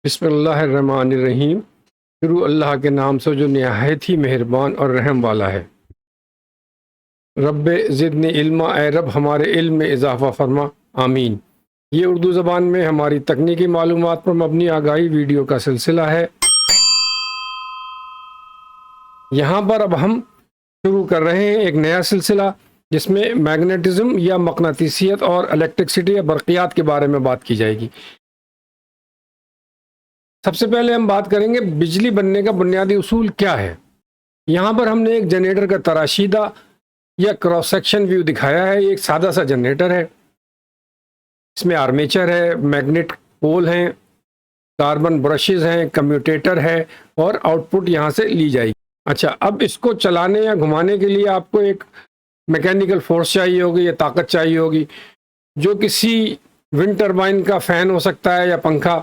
بسم اللہ الرحمن الرحیم۔ شروع اللہ کے نام سے جو نہایت ہی مہربان اور رحم والا ہے۔ رب زدنی علما، اے رب ہمارے علم میں اضافہ فرما، آمین۔ یہ اردو زبان میں ہماری تکنیکی معلومات پر مبنی آگاہی ویڈیو کا سلسلہ ہے۔ یہاں پر اب ہم شروع کر رہے ہیں ایک نیا سلسلہ جس میں میگنیٹزم یا مقناطیسیت اور الیکٹرسٹی یا برقیات کے بارے میں بات کی جائے گی۔ سب سے پہلے ہم بات کریں گے بجلی بننے کا بنیادی اصول کیا ہے۔ یہاں پر ہم نے ایک جنریٹر کا تراشیدہ یا کراس سیکشن ویو دکھایا ہے۔ یہ ایک سادہ سا جنریٹر ہے، اس میں آرمیچر ہے، میگنیٹ پول ہیں، کاربن برشز ہیں، کمیوٹیٹر ہے اور آؤٹ پٹ یہاں سے لی جائے گی۔ اچھا، اب اس کو چلانے یا گھمانے کے لیے آپ کو ایک میکینیکل فورس چاہیے ہوگی یا طاقت چاہیے ہوگی، جو کسی ونڈ ٹربائن کا فین ہو سکتا ہے یا پنکھا،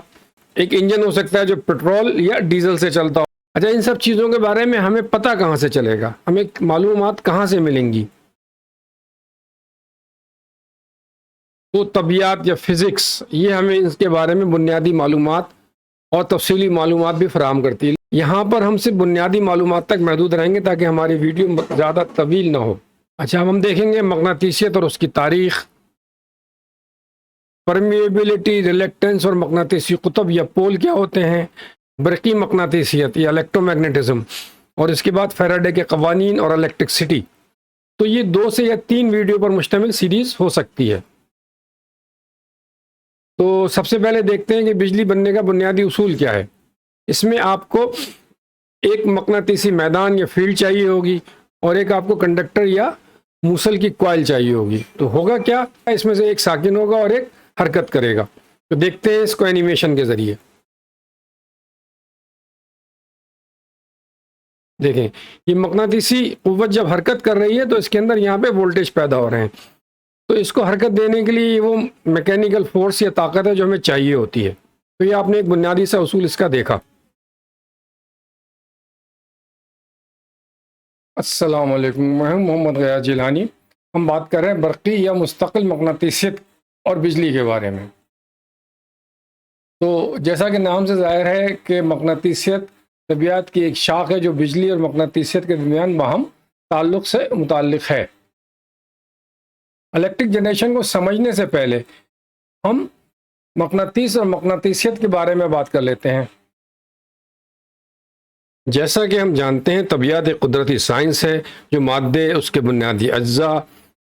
ایک انجن ہو سکتا ہے جو پیٹرول یا ڈیزل سے چلتا ہو۔ اچھا، ان سب چیزوں کے بارے میں ہمیں پتہ کہاں سے چلے گا، ہمیں معلومات کہاں سے ملیں گی؟ تو طبیعیات یا فزکس یہ ہمیں اس کے بارے میں بنیادی معلومات اور تفصیلی معلومات بھی فراہم کرتی ہے۔ یہاں پر ہم صرف بنیادی معلومات تک محدود رہیں گے تاکہ ہماری ویڈیو زیادہ طویل نہ ہو۔ اچھا، اب ہم دیکھیں گے مقناطیسیت اور اس کی تاریخ، پرمیبلٹی، ریلیکٹنس اور مقناطیسی قطب یا پول کیا ہوتے ہیں، برقی مقناطیسیت یا الیکٹرو میگنیٹزم، اور اس کے بعد فیراڈے کے قوانین اور الیکٹرسٹی۔ تو یہ 2 سے یا 3 ویڈیو پر مشتمل سیریز ہو سکتی ہے۔ تو سب سے پہلے دیکھتے ہیں کہ بجلی بننے کا بنیادی اصول کیا ہے۔ اس میں آپ کو ایک مقناطیسی میدان یا فیلڈ چاہیے ہوگی اور ایک آپ کو کنڈکٹر یا موصل کی کوائل چاہیے ہوگی۔ تو ہوگا کیا، اس میں سے ایک ساکن ہوگا اور ایک حرکت کرے گا۔ تو دیکھتے ہیں اس کو اینیمیشن کے ذریعے۔ دیکھیں، یہ مقناطیسی قوت جب حرکت کر رہی ہے تو اس کے اندر یہاں پہ وولٹیج پیدا ہو رہے ہیں۔ تو اس کو حرکت دینے کے لیے وہ میکینیکل فورس یا طاقت ہے جو ہمیں چاہیے ہوتی ہے۔ تو یہ آپ نے ایک بنیادی سا اصول اس کا دیکھا۔ السلام علیکم، میں ہوں محمد غیاث جیلانی۔ ہم بات کر رہے ہیں برقی یا مستقل مقناطیسیت اور بجلی کے بارے میں۔ تو جیسا کہ نام سے ظاہر ہے کہ مقناطیسیت طبیعت کی ایک شاخ ہے جو بجلی اور مقناطیسیت کے درمیان باہم تعلق سے متعلق ہے۔ الیکٹرک جنریشن کو سمجھنے سے پہلے ہم مقناطیس اور مقناطیسیت کے بارے میں بات کر لیتے ہیں۔ جیسا کہ ہم جانتے ہیں، طبیعت ایک قدرتی سائنس ہے جو مادے، اس کے بنیادی اجزاء،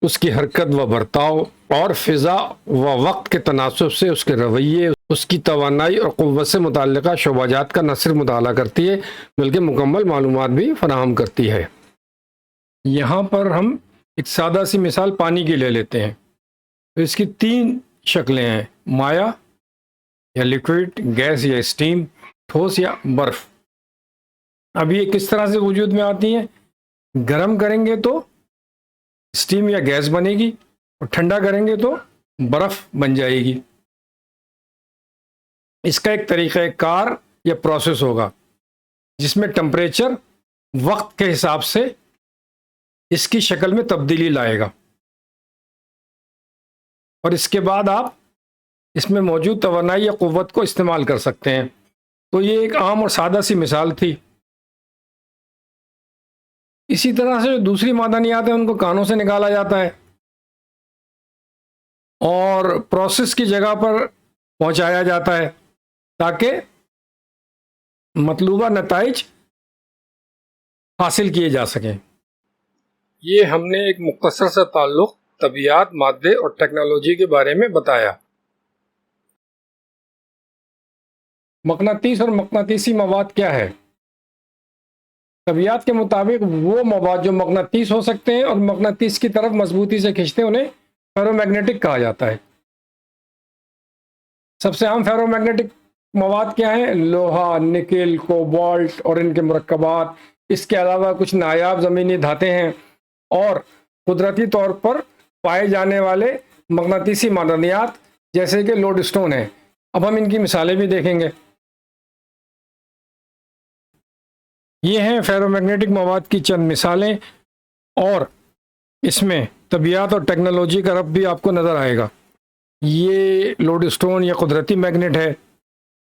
اس کی حرکت و برتاؤ اور فضا و وقت کے تناسب سے اس کے رویے، اس کی توانائی اور قوت سے متعلقہ شعبہ جات کا نہ صرف مطالعہ کرتی ہے بلکہ مکمل معلومات بھی فراہم کرتی ہے۔ یہاں پر ہم ایک سادہ سی مثال پانی کی لے لیتے ہیں۔ تو اس کی 3 شکلیں ہیں: مائع یا لیکوڈ، گیس یا اسٹیم، ٹھوس یا برف۔ اب یہ کس طرح سے وجود میں آتی ہیں؟ گرم کریں گے تو اسٹیم یا گیس بنے گی اور ٹھنڈا کریں گے تو برف بن جائے گی۔ اس کا ایک طریقہ کار یا پروسیس ہوگا جس میں ٹمپریچر وقت کے حساب سے اس کی شکل میں تبدیلی لائے گا، اور اس کے بعد آپ اس میں موجود توانائی یا قوت کو استعمال کر سکتے ہیں۔ تو یہ ایک عام اور سادہ سی مثال تھی۔ اسی طرح سے جو دوسری معدنیات ہیں ان کو کانوں سے نکالا جاتا ہے اور پروسیس کی جگہ پر پہنچایا جاتا ہے تاکہ مطلوبہ نتائج حاصل کیے جا سکیں۔ یہ ہم نے ایک مختصر سا تعلق طبیعیات، مادے اور ٹیکنالوجی کے بارے میں بتایا۔ مقناطیس اور مقناطیسی مواد کیا ہے؟ طبیعیات کے مطابق وہ مواد جو مقناطیس ہو سکتے ہیں اور مقناطیس کی طرف مضبوطی سے کھینچتے ہیں انہیں فیرو میگنیٹک کہا جاتا ہے۔ سب سے عام فیرو میگنیٹک مواد کیا ہیں؟ لوہا، نکل، کوبالٹ اور ان کے مرکبات۔ اس کے علاوہ کچھ نایاب زمینی دھاتیں ہیں اور قدرتی طور پر پائے جانے والے مقناطیسی معدنیات جیسے کہ لوڈ سٹون ہیں۔ اب ہم ان کی مثالیں بھی دیکھیں گے۔ یہ ہیں فیرو میگنیٹک مواد کی چند مثالیں، اور اس میں طبیعیات اور ٹیکنالوجی کا ربط بھی آپ کو نظر آئے گا۔ یہ لوڈ سٹون یا قدرتی میگنیٹ ہے،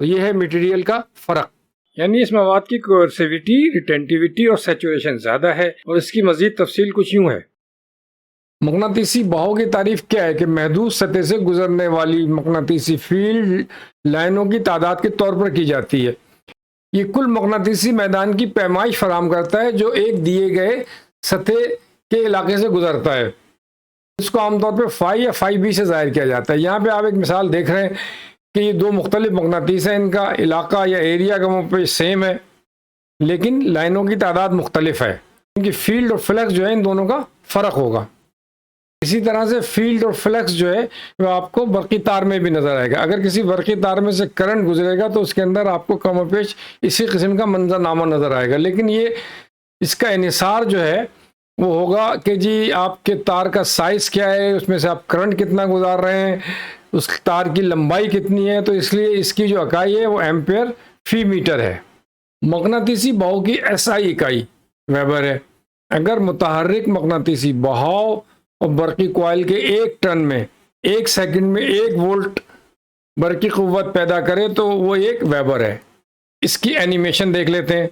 تو یہ ہے میٹیریل کا فرق، یعنی اس مواد کی کوئرسیوٹی، ریٹینٹیوٹی اور سیچوریشن زیادہ ہے، اور اس کی مزید تفصیل کچھ یوں ہے۔ مقناطیسی بہاؤ کی تعریف کیا ہے کہ محدود سطح سے گزرنے والی مقناطیسی فیلڈ لائنوں کی تعداد کے طور پر کی جاتی ہے۔ یہ کل مقناطیسی میدان کی پیمائش فراہم کرتا ہے جو ایک دیے گئے سطح کے علاقے سے گزرتا ہے۔ اس کو عام طور پہ فائی یا فائی بی سے ظاہر کیا جاتا ہے۔ یہاں پہ آپ ایک مثال دیکھ رہے ہیں کہ یہ دو مختلف مقناطیس ہیں، ان کا علاقہ یا ایریا کا پہ سیم ہے، لیکن لائنوں کی تعداد مختلف ہے۔ ان کی فیلڈ اور فلکس جو ہے ان دونوں کا فرق ہوگا۔ اسی طرح سے فیلڈ اور فلکس جو ہے وہ آپ کو برقی تار میں بھی نظر آئے گا۔ اگر کسی برقی تار میں سے کرنٹ گزرے گا تو اس کے اندر آپ کو کم و بیش اسی قسم کا منظرنامہ نظر آئے گا، لیکن یہ اس کا انحصار جو ہے وہ ہوگا کہ جی آپ کے تار کا سائز کیا ہے، اس میں سے آپ کرنٹ کتنا گزار رہے ہیں، اس تار کی لمبائی کتنی ہے، تو اس لیے اس کی جو اکائی ہے وہ ایمپیئر فی میٹر ہے۔ مقناطیسی بہاؤ کی ایسائی اکائی ویبر ہے۔ اگر متحرک مقناطیسی بہاؤ اور برقی کوائل کے ایک ٹرن میں ایک سیکنڈ میں 1 وولٹ برقی قوت پیدا کرے تو وہ ایک ویبر ہے۔ اس کی اینیمیشن دیکھ لیتے ہیں۔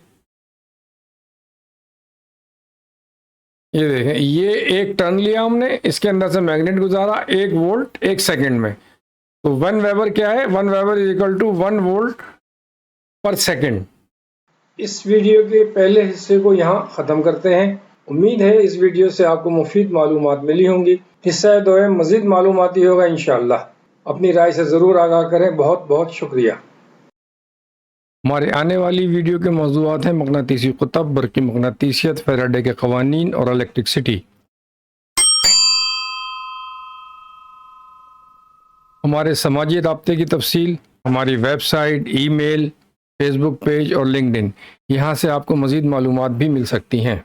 یہ دیکھیں، یہ ایک ٹرن لیا ہم نے، اس کے اندر سے میگنیٹ گزارا 1 وولٹ 1 سیکنڈ میں، تو 1 ویبر کیا ہے؟ 1 weber is equal to 1 volt per second. اس ویڈیو کے پہلے حصے کو یہاں ختم کرتے ہیں۔ امید ہے اس ویڈیو سے آپ کو مفید معلومات ملی ہوں گی۔ حصہ دوم مزید معلوماتی ہوگا انشاءاللہ۔ اپنی رائے سے ضرور آگاہ کریں۔ بہت بہت شکریہ۔ ہمارے آنے والی ویڈیو کے موضوعات ہیں مقناطیسی قطب، برقی مقناطیسیت، فیراڈے کے قوانین اور الیکٹرسٹی۔ ہمارے سماجی رابطے کی تفصیل ہماری ویب سائٹ، ای میل، فیس بک پیج اور لنکڈ ان، یہاں سے آپ کو مزید معلومات بھی مل سکتی ہیں۔